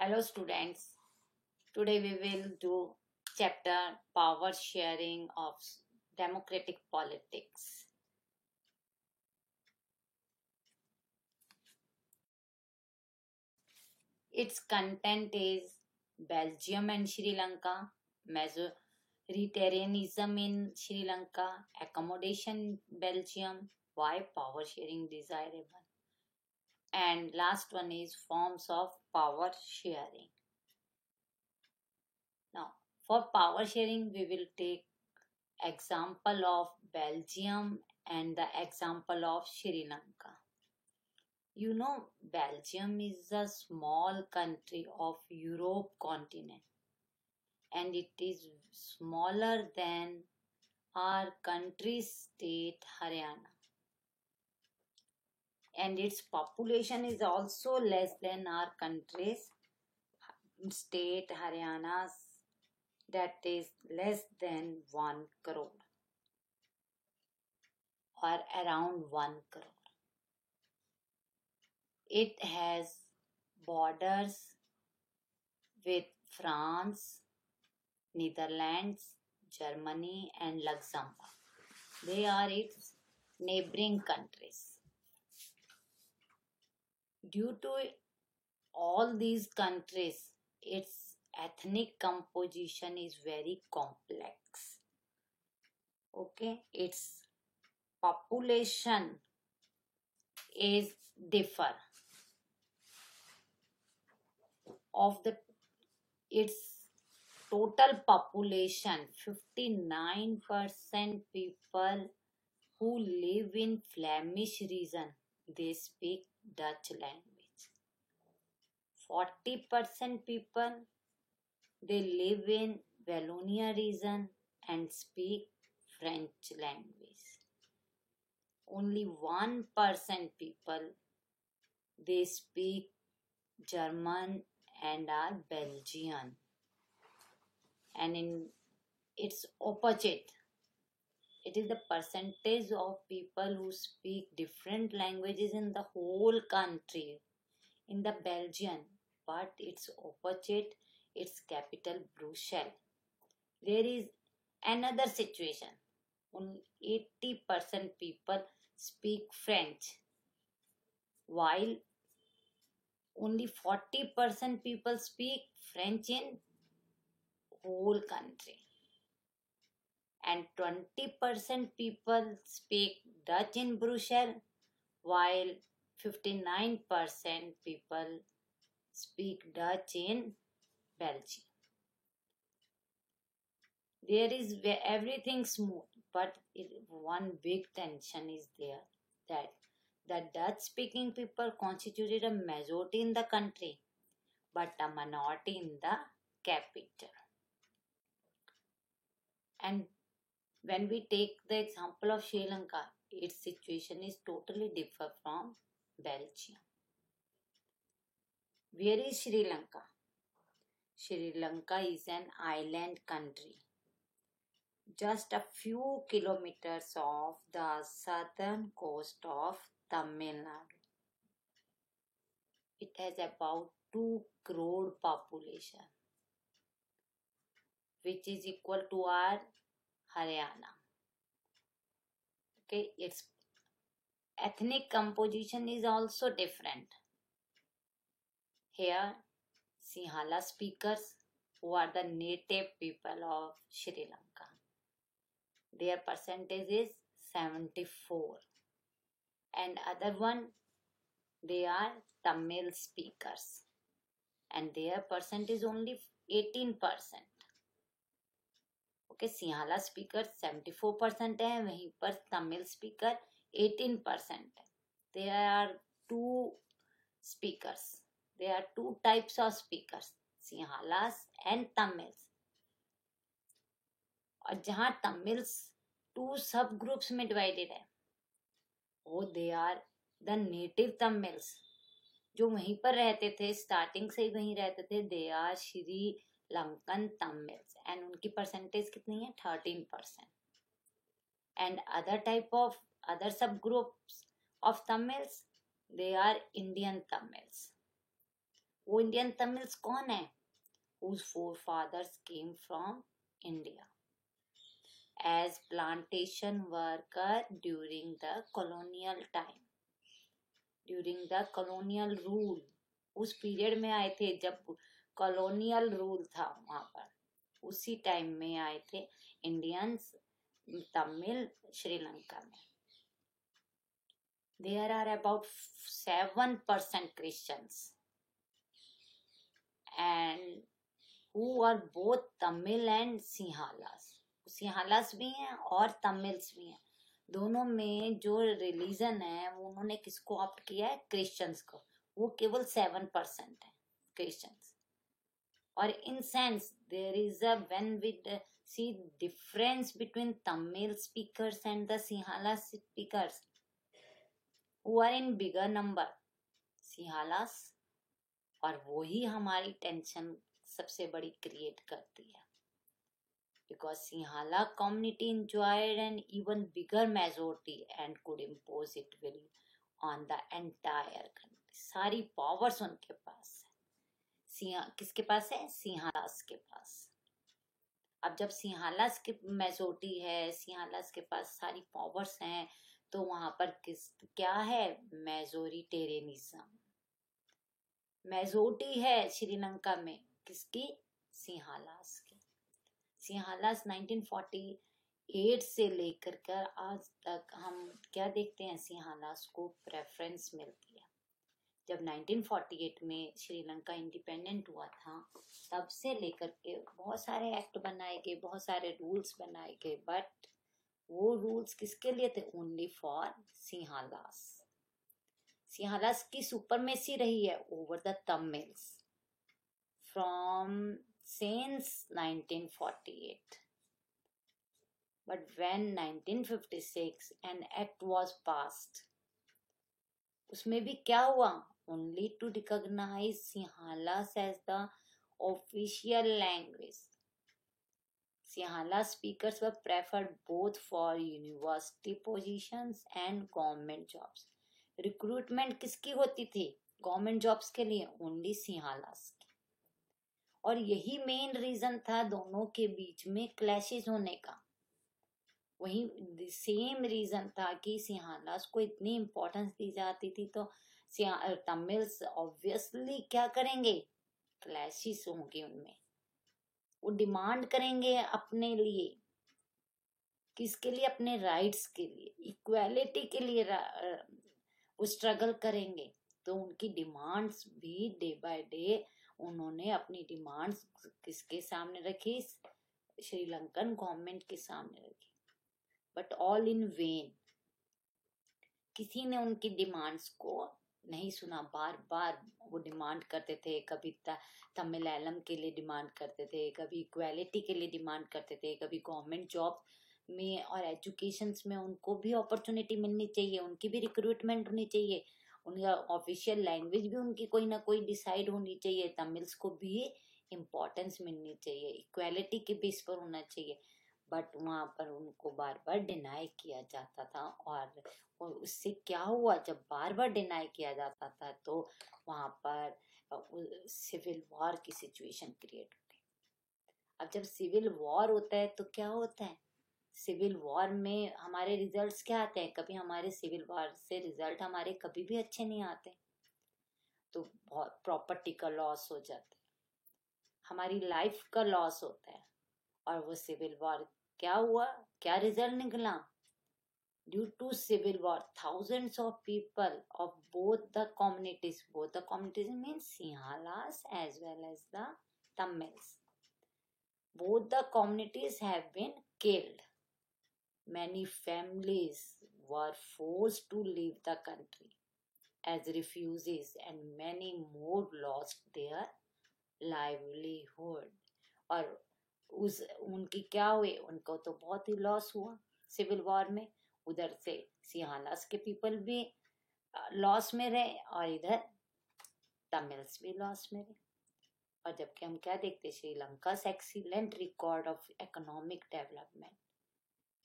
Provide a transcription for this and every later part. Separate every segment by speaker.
Speaker 1: Hello students. Today we will do chapter power sharing of democratic politics. Its content is Belgium and Sri Lanka, majoritarianism in Sri Lanka, accommodation Belgium, why power sharing desirable, and last one is forms of power sharing. Now, for power sharing, we will take example of Belgium and the example of Sri Lanka. You know, Belgium is a small country of Europe continent and it is smaller than our country state Haryana, and its population is also less than our country's state Haryana's, that is less than 1 crore or around 1 crore. It has borders with France, Netherlands, Germany, and Luxembourg. They are its neighboring countries. Due to all these countries, its ethnic composition is very complex. Okay, its population is differ of the its total population. 59% people who live in Flemish region, they speak Dutch language. 40% people, they live in Wallonia region and speak French language. Only 1% people, they speak German and are Belgian. And in its opposite, it is the percentage of people who speak different languages in the whole country, in the Belgian, but its opposite, its capital Brussels. There is another situation. Only 80% people speak French, while only 40% people speak French in whole country. And 20% people speak Dutch in Brussels, while 59% people speak Dutch in Belgium. There is everything smooth, but one big tension is there, that the Dutch speaking people constituted a majority in the country, but a minority in the capital. And when we take the example of Sri Lanka, its situation is totally different from Belgium. Where is Sri Lanka? Sri Lanka is an island country, just a few kilometers off the southern coast of Tamil Nadu. It has about 2 crore population, which is equal to our Haryana. Okay, its ethnic composition is also different. Here, Sinhala speakers, who are the native people of Sri Lanka, their percentage is 74. And other one, they are Tamil speakers, and their percent is only 18%. Okay, Sinhala speaker 74% है, वहीं पर Tamil speaker 18% है. There are two speakers. There are two types of speakers, Sinhalas and Tamils. और जहाँ Tamils 2 सब groups में divided है, वो they are the native Tamils, जो वहीं पर रहते थे, स्टार्टिंग से ही वहीं रहते थे. They are Sri Lankan Tamils and उनकी परसेंटेज कितनी है? 13%. And other type of other sub groups of Tamils, they are Indian Tamils. वो इंडियन तमिल्स कौन है? whose forefathers came from India as plantation worker during the colonial time, during the colonial rule. उस period में आए थे जब कॉलोनियल रूल था वहां पर, उसी टाइम में आए थे इंडियंस तमिल श्रीलंका में. There are about 7% Christians and who are both Tamil and Sinhalas. सिंहालास भी हैं और तमिल्स भी हैं. दोनों में जो रिलीजन है वो उन्होंने किसको ऑप्ट किया है? क्रिश्चियंस को. वो केवल 7% है क्रिश्चियंस. और in sense there is a when we see difference between Tamil speakers and the Sinhala speakers who are in bigger number, Sinhalas. और वो ही हमारी टेंशन सबसे बड़ी क्रिएट करती है. Because Sinhala community enjoyed an even bigger majority and could impose it will on the entire country. सारी powers उनके पास है. किसके पास है? सिंहालास के पास. अब जब सिंहालास की मेजोरिटी है, सिंहालास के पास सारी पावर्स हैं, तो वहां पर क्या है? मेजोरिटेरियनिज्म. मेजोरिटी है श्रीलंका में किसकी? सिंहालास की. सिंहालास 1948 से लेकर कर आज तक हम क्या देखते हैं? सिंहालास को प्रेफरेंस मिलती है. जब 1948 में श्रीलंका इंडिपेंडेंट हुआ था, तब से लेकर के बहुत सारे एक्ट बनाए गए, बहुत सारे रूल्स बनाए गए, बट वो रूल्स किसके लिए थे? Only for सिंहालास. सिंहालास की सुपरमेसी रही है over the Tamils from since 1948. But when 1956 an act was passed, उसमें भी क्या हुआ? Only to recognize Sinhalas as the official language. Sinhala speakers were preferred both for university positions and government jobs. Recruitment किसकी होती थी government jobs के लिए? Only सिंहालास. और यही मेन रीजन था दोनों के बीच में क्लैशेस होने का. वही सेम रीजन था कि सिंहालास को इतनी इम्पोर्टेंस दी जाती थी, तो तमिल्स ऑब्वियसली क्या करेंगे? क्लैशेस होंगे उनमें. वो डिमांड करेंगे अपने लिए. किसके लिए? अपने राइट्स के लिए, इक्वालिटी के लिए वो स्ट्रगल करेंगे. तो उनकी डिमांड्स भी डे बाय डे उन्होंने अपनी डिमांड्स किसके सामने रखी? श्रीलंकन गवर्नमेंट के सामने रखी. But all in when. किसी ने उनकी डिमांड्स को नहीं सुना. बार बार वो डिमांड करते थे. कभी तमिलम के लिए डिमांड करते थे, कभी इक्वालिटी के लिए डिमांड करते थे, कभी गवर्नमेंट जॉब में और एजुकेशन में उनको भी अपॉर्चुनिटी मिलनी चाहिए, उनकी भी रिक्रूटमेंट होनी चाहिए, उनका ऑफिशियल लैंग्वेज भी उनकी कोई ना कोई डिसाइड होनी चाहिए, तमिल्स को भी इम्पोर्टेंस मिलनी चाहिए, इक्वालिटी के बेस पर होना चाहिए. बट वहां पर उनको बार बार डिनाई किया जाता था. और उससे क्या हुआ? जब बार बार डिनाई किया जाता था तो वहां पर सिविल वॉर की सिचुएशन क्रिएट हो गई. अब जब सिविल वॉर होता है तो क्या होता है? सिविल वॉर में हमारे रिजल्ट्स क्या आते हैं? कभी हमारे सिविल वॉर से रिजल्ट हमारे कभी भी अच्छे नहीं आते. तो बहुत प्रॉपर्टी का लॉस हो जाता है, हमारी लाइफ का लॉस होता है. और वो सिविल वॉर क्या हुआ? क्या रिजल्ट निकला? Due to civil war thousands of people of both the communities means Sinhalas as well as the Tamils, both the communities have been killed. Many families were forced to leave the country as refugees and many more lost their livelihood. और उनकी क्या हुए? उनको तो बहुत ही loss हुआ civil war में. उधर से सिंहालास के पीपल भी लॉस में रहे और इधर तमिल्स भी लॉस में रहे. और जबकि हम क्या देखते? Sri Lanka excellent record of economic development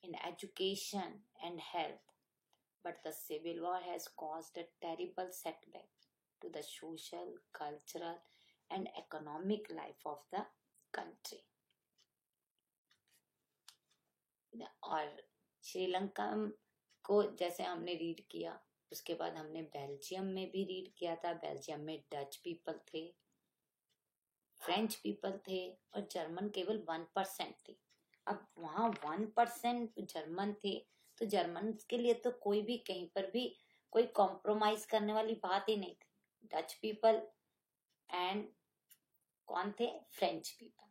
Speaker 1: in education and health, but the civil war has caused a terrible setback. to the social, cultural and economic life of the country. और श्रीलंका को जैसे हमने रीड किया, उसके बाद हमने बेल्जियम में भी रीड किया था। बेल्जियम में डच पीपल थे, फ्रेंच पीपल थे और जर्मन केवल 1% थी। अब वहाँ 1% जर्मन थे, तो जर्मन के लिए तो कोई भी कहीं पर भी कोई कॉम्प्रोमाइज करने वाली बात ही नहीं थी। डच पीपल एंड कौन थे? फ्रेंच पीपल,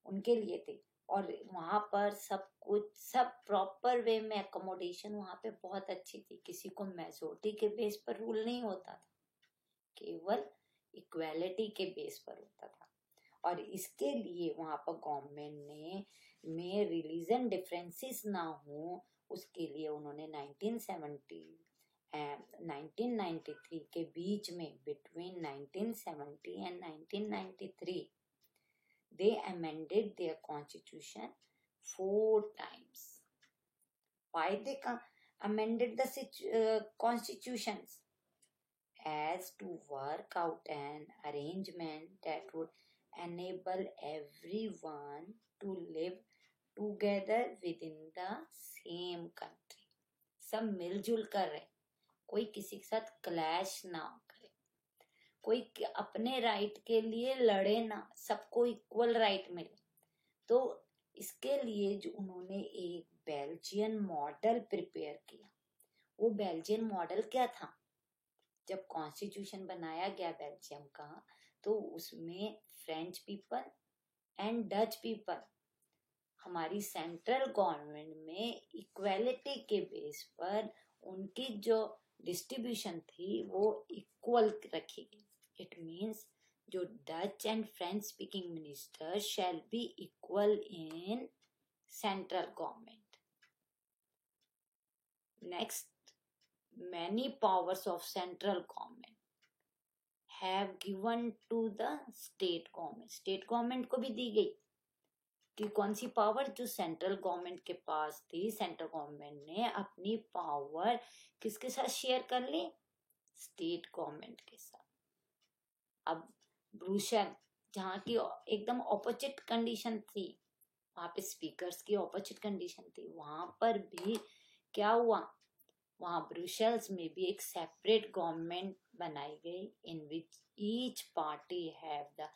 Speaker 1: उनके लिए थे। और वहां पर सब कुछ सब प्रॉपर वे में अकोमोडेशन वहां पे बहुत अच्छी थी। किसी को मेजोरिटी के बेस पर रूल नहीं होता था, केवल इक्वालिटी के बेस पर होता था। और इसके लिए वहां पर गवर्नमेंट ने में रिलीजन डिफरेंसेस ना हो, उसके लिए उन्होंने 1970 एंड 1993 के बीच में, between 1970 and 1993, they amended their constitution 4 times. Why they amended the constitutions? As to work out an arrangement that would enable everyone to live together within the same country. सब मिलजुल कर रहे, कोई किसी के साथ क्लैश ना करे, कोई अपने राइट के लिए लड़े ना, सबको इक्वल राइट मिले। तो इसके लिए जो उन्होंने एक बेल्जियन मॉडल प्रिपेयर किया। वो बेल्जियन मॉडल क्या था? जब कॉन्स्टिट्यूशन बनाया गया बेल्जियम का, तो उसमें French people and Dutch people हमारी सेंट्रल गवर्नमेंट में इक्वालिटी के बेस पर उनकी जो डिस्ट्रीब्यूशन थी वो इक्वल रखी गई। इट मीन्स जो Dutch and French speaking minister shall be equal in central government. Next, many powers of central government have given to the state government. State government को भी दी गई कि कौन सी पावर जो सेंट्रल गवर्नमेंट के पास थी, सेंट्रल गवर्नमेंट ने अपनी पावर किसके साथ शेयर कर ली? स्टेट गवर्नमेंट के साथ। अब ब्रुसेल, जहाँ की एकदम ऑपोजिट कंडीशन थी, वहां पे स्पीकर्स की ऑपोजिट कंडीशन थी, वहां पर भी क्या हुआ? वहां ब्रुसेल्स में भी एक सेपरेट गवर्नमेंट बनाई गई, in which each party have the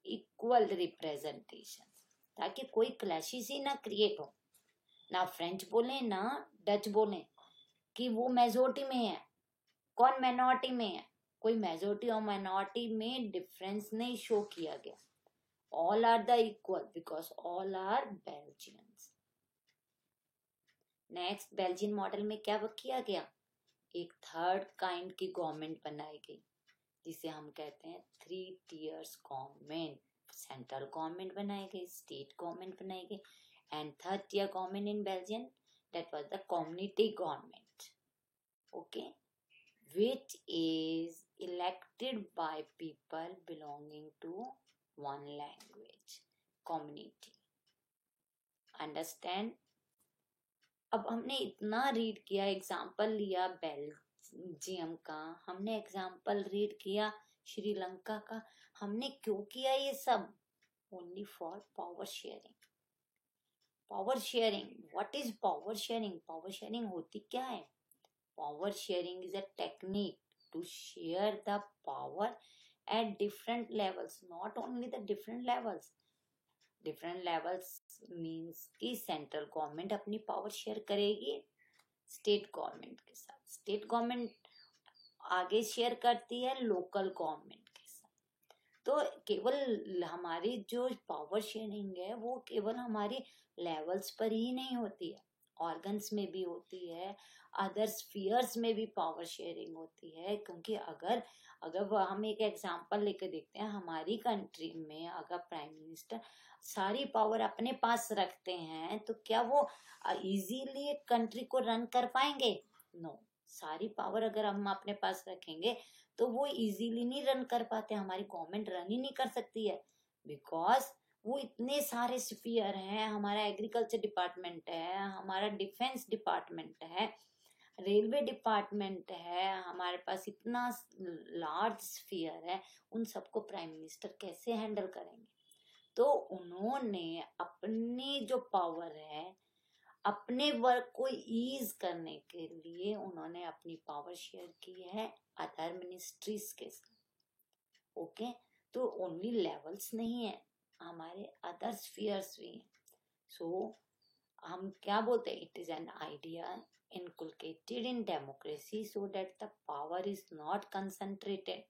Speaker 1: equal representation, ताकि कोई क्लैशेस ही ना क्रिएट हो। ना फ्रेंच बोले ना डच बोले कि वो मेजोरिटी में है, कौन माइनॉरिटी में है। कोई मेजोरिटी और माइनॉरिटी में डिफरेंस नहीं शो किया गया। All are the equal because all are Belgians. Next, Belgian model में क्या किया गया? एक थर्ड काइंड की गवर्नमेंट बनाई गई, जिसे हम कहते हैं 3 tiers गवर्नमेंट। सेंट्रल गवर्नमेंट बनाई गई, स्टेट गवर्नमेंट बनाई गई, and third tier government in Belgium, that was the community government, okay, which is elected by people belonging to one language community. Understand? अब हमने इतना रीड किया, एग्जाम्पल लिया Belgium का, हमने एग्जाम्पल रीड किया श्रीलंका का। हमने क्यों किया ये सब? Only for power sharing. Power sharing, what is power sharing? Power sharing होती क्या है? Power sharing is a technique to share the power at different levels, not only the different levels. different levels means कि central government अपनी power share करेगी state government के साथ, state government आगे share करती है लोकल गवर्नमेंट के साथ। तो केवल हमारी जो पावर शेयरिंग है वो केवल हमारी लेवल्स पर ही नहीं होती है, ऑर्गन्स में भी होती है, अदर स्फीयर्स में भी पावर शेयरिंग होती है। क्योंकि अगर हम एक एग्जांपल लेकर देखते हैं, हमारी कंट्री में अगर प्राइम मिनिस्टर सारी पावर अपने पास रखते हैं तो क्या वो इजीली कंट्री को रन कर पाएंगे? नो, सारी पावर अगर हम अपने पास रखेंगे तो वो इजीली नहीं रन कर पाते, हमारी गवर्नमेंट रन ही नहीं कर सकती है, बिकॉज वो इतने सारे स्फीयर हैं। हमारा एग्रीकल्चर डिपार्टमेंट है, हमारा डिफेंस डिपार्टमेंट है, रेलवे डिपार्टमेंट है, हमारे पास इतना लार्ज स्फीयर है, उन सबको प्राइम मिनिस्टर कैसे हैंडल करेंगे? तो उन्होंने अपनी जो पावर है, अपने वर्क को ईज करने के लिए उन्होंने अपनी पावर शेयर की है अदर मिनिस्ट्रीज के साथ। ओके, तो ओनली लेवल्स नहीं है, हमारे अदर स्फीयर्स भी हैं। सो हम क्या बोलते हैं, it is an idea inculcated in democracy so that the power is not concentrated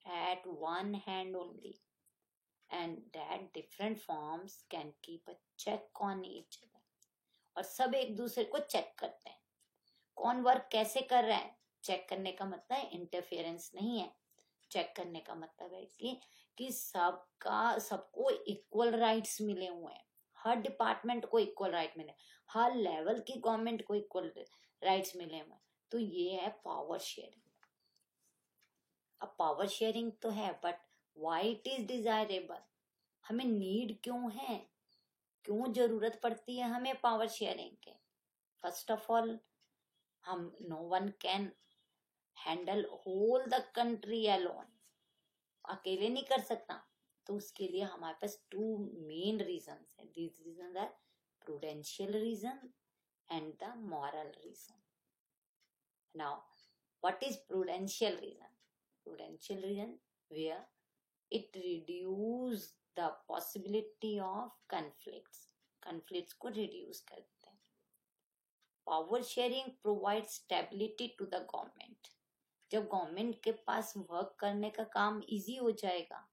Speaker 1: at one hand only, and that different forms can keep a check on each other। और सब एक दूसरे को चेक करते हैं, कौन वर्क कैसे कर रहा है। चेक करने का मतलब है इंटरफेरेंस नहीं है, चेक करने का मतलब है कि सबको इक्वल राइट्स मिले हुए हैं, हर डिपार्टमेंट को इक्वल राइट मिले, हर लेवल की गवर्नमेंट को इक्वल राइट्स मिले हुए। तो ये है पावर शेयरिंग। अब पावर शेयरिंग तो है, but why it is desirable, हमें नीड क्यों है, क्यों जरूरत पड़ती है हमें पावर शेयरिंग के? फर्स्ट ऑफ ऑल, हम no one can handle whole the country alone, अकेले नहीं कर सकता। तो उसके लिए हमारे पास टू मेन रीजंस है। These reasons are prudential reason and the moral reason. Now what is prudential reason? Prudential reason where it reduce the possibility of conflicts को reduce कर देते हैं। Power sharing provide stability to the government. जब government के पास work करने का काम इजी हो जाएगा,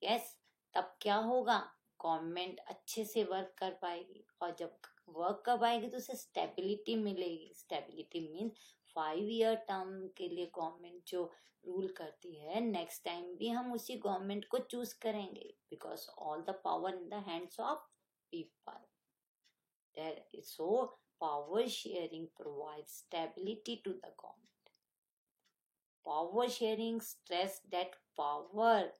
Speaker 1: यस, तब क्या होगा, गवर्नमेंट अच्छे से वर्क कर पाएगी, और जब वर्क कर पाएगी तो उसे स्टेबिलिटी मिलेगी। स्टेबिलिटी मीन्स 5 ईयर टर्म के लिए गवर्नमेंट जो रूल करती है, नेक्स्ट टाइम भी हम उसी गवर्नमेंट को चूज करेंगे, because all the power in the hands of people. So power sharing provides stability to the government. Power sharing stress that power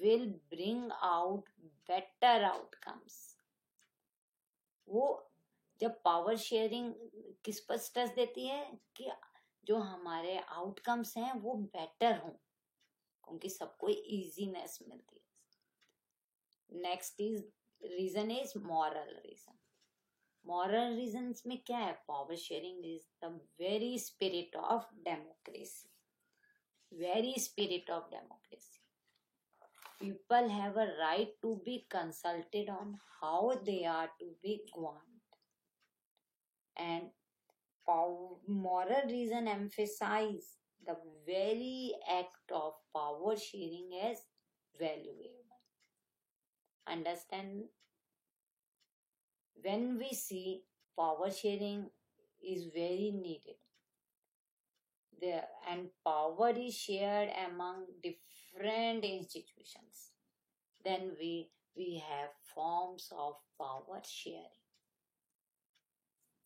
Speaker 1: will bring out better outcomes। वो जब power sharing किस पर stress देती है कि जो हमारे आउटकम्स हैं वो बेटर हों, क्योंकि सबको इजीनेस मिलती है। Next is reason is moral reason. Moral reasons में क्या है? Power sharing is the very spirit of democracy. Very spirit of democracy. People have a right to be consulted on how they are to be governed, and moral reason emphasize the very act of power sharing as valuable। Understand? When we see power sharing is very needed there, and power is shared among different institutions, then we have forms of power sharing।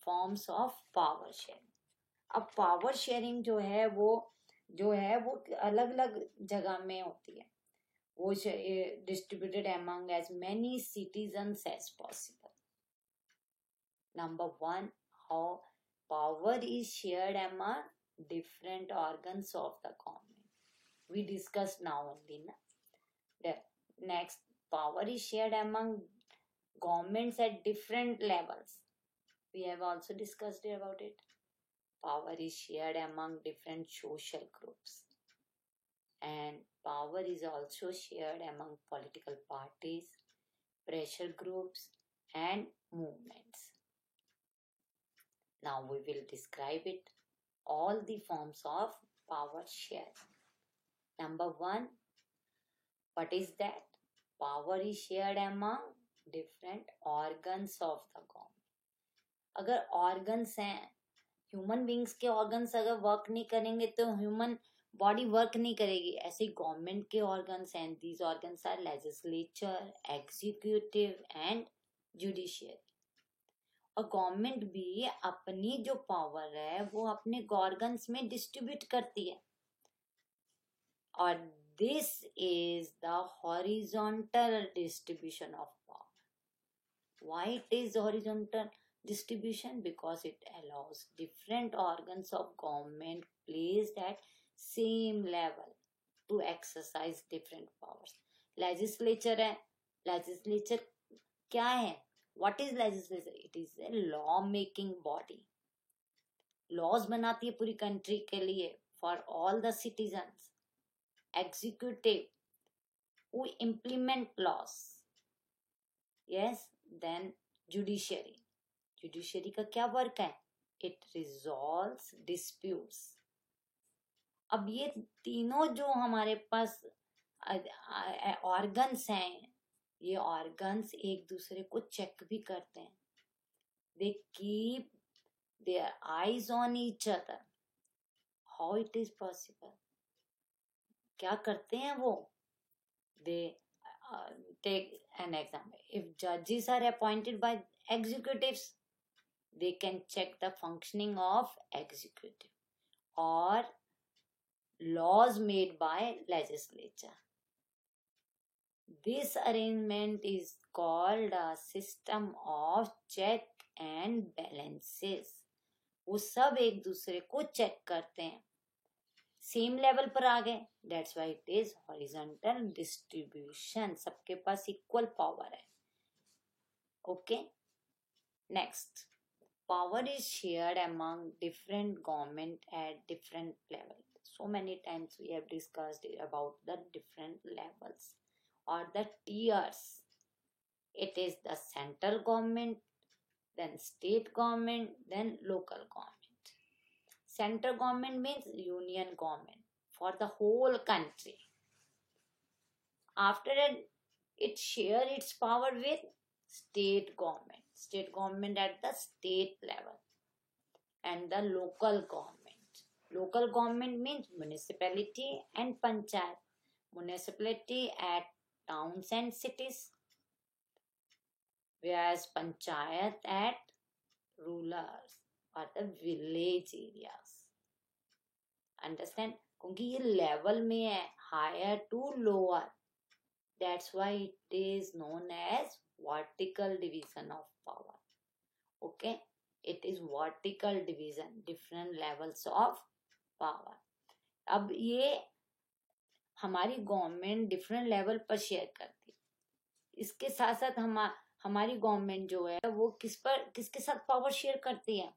Speaker 1: forms of power sharing। अब power sharing जो है वो अलग अलग जगह में होती है। वो distributed among as many citizens as possible। Number 1, how power is shared among different organs of the government, we discussed now only na? The next, power is shared among governments at different levels, we have also discussed about it। Power is shared among different social groups, and power is also shared among political parties, pressure groups and movements। Now we will describe it, all the forms of power sharing। Number 1, what is that? Power is shared among different organs of the government। अगर organs हैं, human beings के organs अगर work नहीं करेंगे तो human body work नहीं करेगी। ऐसे गवर्नमेंट के ऑर्गन्स हैं, these organs are legislature, executive and judiciary. और गवर्नमेंट भी अपनी जो पावर है वो अपने ऑर्गन्स में डिस्ट्रीब्यूट करती है, और this is the horizontal distribution of power. Why it is horizontal? distribution because it allows different organs of government placed at same level to exercise different powers. Legislature है, legislature क्या है? What is legislature? It is a law making body. Laws बनाती है पूरी country के लिए for all the citizens. Executive who implement laws. Yes, then judiciary. Judiciary का क्या वर्क है? It resolves disputes. अब ये तीनों जो हमारे पास ऑर्गन्स हैं, ये ऑर्गन्स एक दूसरे को चेक भी करते हैं. They keep their eyes on each other. How it is possible? क्या करते हैं वो? They take an example. If judges are appointed by executives, they can check the functioning of executive or laws made by legislature. This arrangement is called a system of check and balances. वो सब एक दूसरे को check करते हैं, same level पर आ गए. That's why it is horizontal distribution. सबके पास इक्वल पावर है. Okay, next. Power is shared among different government at different level. So many times we have discussed about the different levels or the tiers. It is the central government, then state government, then local government. Central government means union government for the whole country. After that, it share its power with state government. State government at the state level and the local government. Local government means municipality and panchayat. Municipality at towns and cities, whereas panchayat at rulers or the village areas. Understand? क्योंकि ये level में है, higher to lower. That's why it is known as vertical division of power. Okay, it is vertical division, different levels of power. अब ये हमारी government different level पर share करती है. इसके साथ साथ हमारी गवर्नमेंट जो है वो किसके साथ पावर शेयर करती है?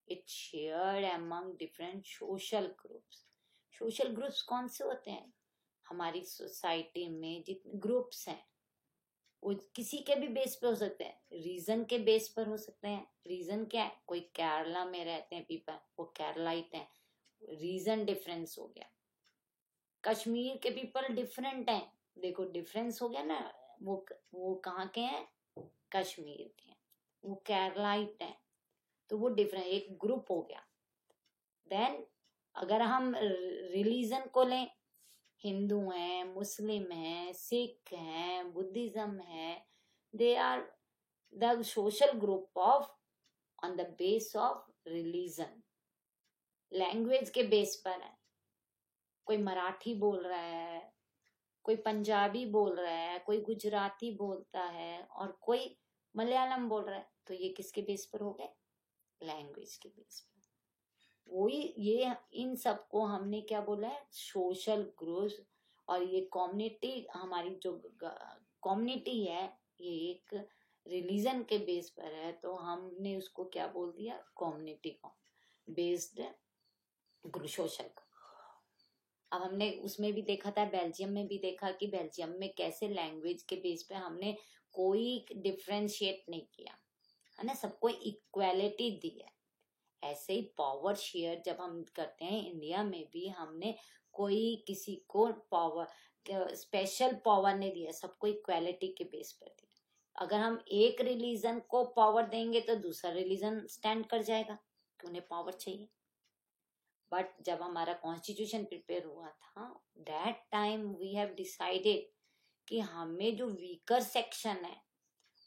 Speaker 1: It share among different social groups. Social groups कौन से होते हैं? हमारी सोसाइटी में जितने ग्रुप्स हैं वो किसी के भी बेस पे हो सकते हैं, रीजन के बेस पर हो सकते हैं. रीजन क्या है? कोई केरला में रहते हैं पीपल, वो केरलाइट हैं, रीजन डिफरेंस हो गया. कश्मीर के पीपल डिफरेंट हैं, देखो डिफरेंस हो गया ना. वो कहाँ के हैं? कश्मीर के हैं. वो केरलाइट हैं, तो वो डिफरेंट एक ग्रुप हो गया. देन अगर हम रिलीजन को लें, हिंदू हैं, मुस्लिम हैं, सिख हैं, बुद्धिज्म है, they are the social group of on the base of religion. Language के बेस पर है, कोई मराठी बोल रहा है, कोई पंजाबी बोल रहा है, कोई गुजराती बोलता है और कोई मलयालम बोल रहा है. तो ये किसके बेस पर हो गए? लैंग्वेज के बेस पर. वही ये इन सबको हमने क्या बोला है? Social groups. और ये कम्युनिटी, हमारी जो कम्युनिटी है ये एक रिलीजन के बेस पर है, तो हमने उसको क्या बोल दिया? Community based social. अब हमने उसमें भी देखा था, बेल्जियम में भी देखा कि बेल्जियम में कैसे लैंग्वेज के बेस पे हमने कोई डिफरेंशिएट नहीं किया है ना, सबको इक्वालिटी दी है. ऐसे ही पावर शेयर जब हम करते हैं इंडिया में भी, हमने कोई किसी को पावर स्पेशल पावर नहीं दिया, सबको इक्वालिटी के बेस पर दिया. अगर हम एक रिलीजन को पावर देंगे तो दूसरा रिलीजन स्टैंड कर जाएगा कि उन्हें पावर चाहिए. बट जब हमारा कॉन्स्टिट्यूशन प्रिपेयर हुआ था, that time we have decided कि हमें जो वीकर सेक्शन है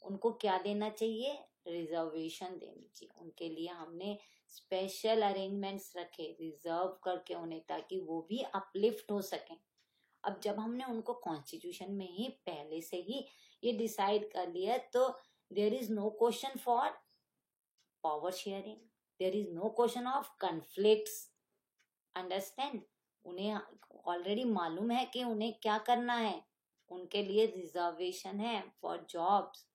Speaker 1: उनको क्या देना चाहिए? रिजर्वेशन देनी चाहिए. उनके लिए हमने स्पेशल अरेंजमेंट्स रखे, रिजर्व करके उन्हें, ताकि वो भी अपलिफ्ट हो सकें. अब जब हमने उनको कॉन्स्टिट्यूशन में ही पहले से ही ये डिसाइड कर लिया, तो there is no question for power sharing. There is no question of conflicts. Understand? उन्हें ऑलरेडी मालूम है कि उन्हें क्या करना है. उनके लिए रिजर्वेशन है फॉर जॉब्स.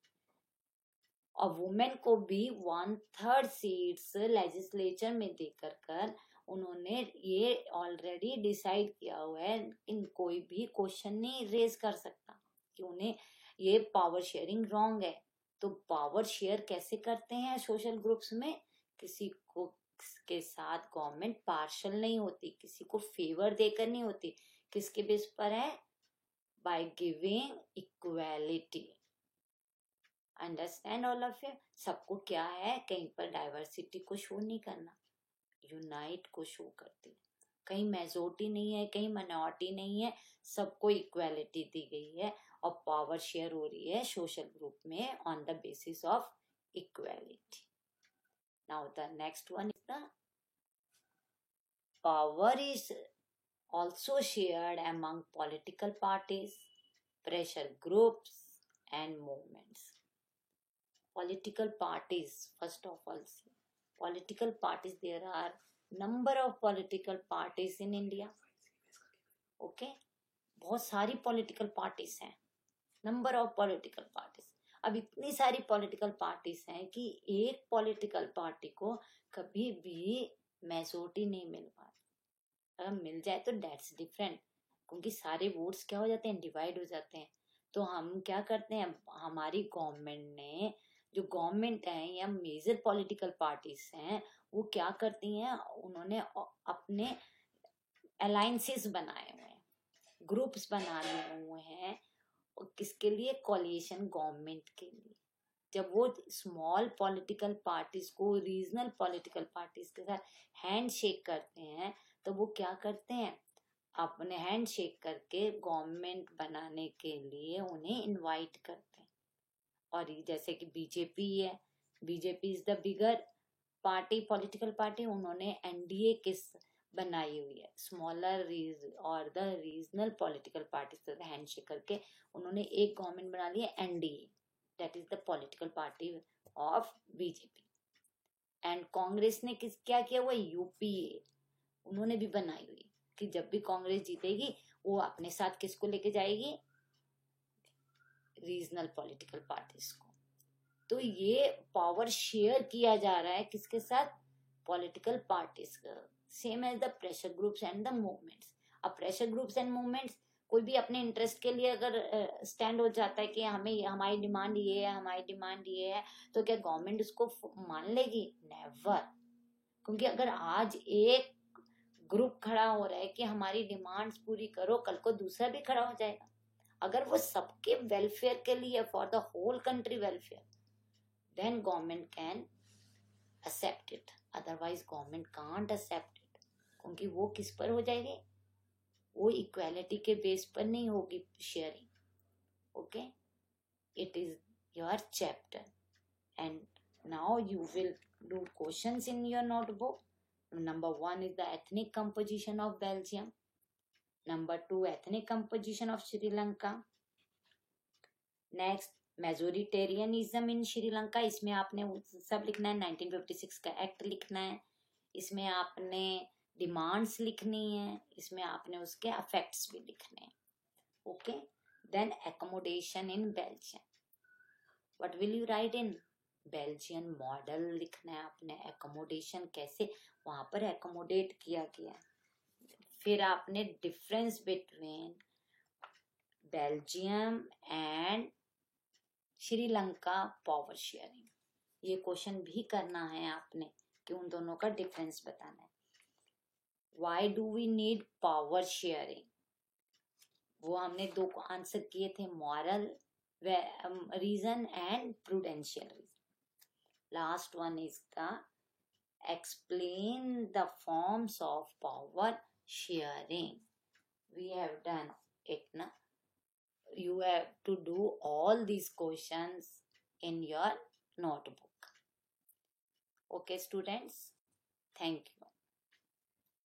Speaker 1: और वुमेन को भी 1/3 सीट्स लेजिस्लेचर में देकर कर उन्होंने ये ऑलरेडी डिसाइड किया हुआ है. इन कोई भी क्वेश्चन नहीं रेज कर सकता कि उन्हें ये पावर शेयरिंग रॉन्ग है. तो पावर शेयर कैसे करते हैं सोशल ग्रुप्स में? किसी को के साथ गवर्नमेंट पार्शल नहीं होती, किसी को फेवर देकर नहीं होती. किसके बेस पर है? By giving equality. Understand all of you? सबको क्या है, कहीं पर डाइवर्सिटी को शो नहीं करना, यूनाइट को शो करती. कहीं मेजोरिटी नहीं है, कहीं माइनॉरिटी नहीं है, सबको इक्वालिटी दी गई है और पावर शेयर हो रही है सोशल ग्रुप में on the basis of equality. Now the next one is the power is also shared among political parties, pressure groups and movements. Political parties, first of all, political parties, there are number of political parties in India. Okay, बहुत सारी political parties हैं, number of political parties. अब इतनी सारी political parties हैं कि एक political party को कभी भी मेजोरिटी नहीं मिल पाती. अगर मिल जाए तो डेट्स डिफरेंट, क्योंकि सारे वोट्स क्या हो जाते हैं, डिवाइड हो जाते हैं. तो हम क्या करते हैं, हमारी गवर्नमेंट ने, जो गवर्नमेंट है या मेजर पॉलिटिकल पार्टीज हैं, वो क्या करती हैं, उन्होंने अपने अलायंसेस बनाए हुए हैं, ग्रुप्स बनाए हुए हैं. और किसके लिए? कोलिशन गवर्नमेंट के लिए. जब वो स्मॉल पॉलिटिकल पार्टीज को रीजनल पॉलिटिकल पार्टीज के साथ हैंड शेक करते हैं, तो वो क्या करते हैं, अपने हैंड शेक करके गवर्नमेंट बनाने के लिए उन्हें इनवाइट करते हैं. और जैसे कि बीजेपी है, BJP is the bigger party, political party. उन्होंने एनडीए किस बनाई हुई है, स्मॉलर और द रीजनल पॉलिटिकल पार्टी से हैंड शेक करके उन्होंने एक गवर्नमेंट बना ली है, NDA. That is the political party of BJP. And Congress ने क्या किया हुआ, यूपीए उन्होंने भी बनाई हुई कि जब भी कांग्रेस जीतेगी वो अपने साथ किसको लेके जाएगी, रीजनल पॉलिटिकल पार्टीज को. तो ये पावर शेयर किया जा रहा है किसके साथ, पॉलिटिकल पार्टीज का. Same as the pressure groups and the movements. अब प्रेशर ग्रुप्स एंड मूवमेंट्स कोई भी अपने इंटरेस्ट के लिए अगर स्टैंड हो जाता है कि हमें हमारी डिमांड ये है, हमारी डिमांड ये है, तो क्या गवर्नमेंट उसको मान लेगी? नेवर. क्योंकि अगर आज एक ग्रुप खड़ा हो रहा है कि हमारी डिमांड्स पूरी करो, कल को दूसरा भी खड़ा हो जाएगा. अगर वो सबके वेलफेयर के लिए, for the whole country welfare, then government can accept it. Otherwise government can't accept it. क्योंकि वो किस पर हो जाएगी, वो इक्वालिटी के बेस पर नहीं होगी sharing. Okay, it is your chapter and now you will do questions in your notebook. Number 1 is the ethnic composition of Belgium. Number 2, ethnic composition of Sri Lanka. Next, majoritarianism in Sri Lanka. इसमें आपने सब लिखना है. 1956 का act लिखना है. इसमें आपने डिमांड्स लिखनी है. इसमें आपने उसके अफेक्ट्स भी लिखने हैं. Okay, then accommodation in Belgium. What will you write in? Belgian model लिखना है आपने. एकोमोडेशन कैसे वहां पर एकोमोडेट किया गया. फिर आपने difference between Belgium and Sri Lanka power sharing, ये क्वेश्चन भी करना है आपने कि उन दोनों का डिफरेंस बताना है. Why do we need power sharing, वो हमने 2 को आंसर किए थे, moral reason and prudential reason. Last one is the explain the forms of power sharing. We have done it now. You have to do all these questions in your notebook. Okay, students. Thank you.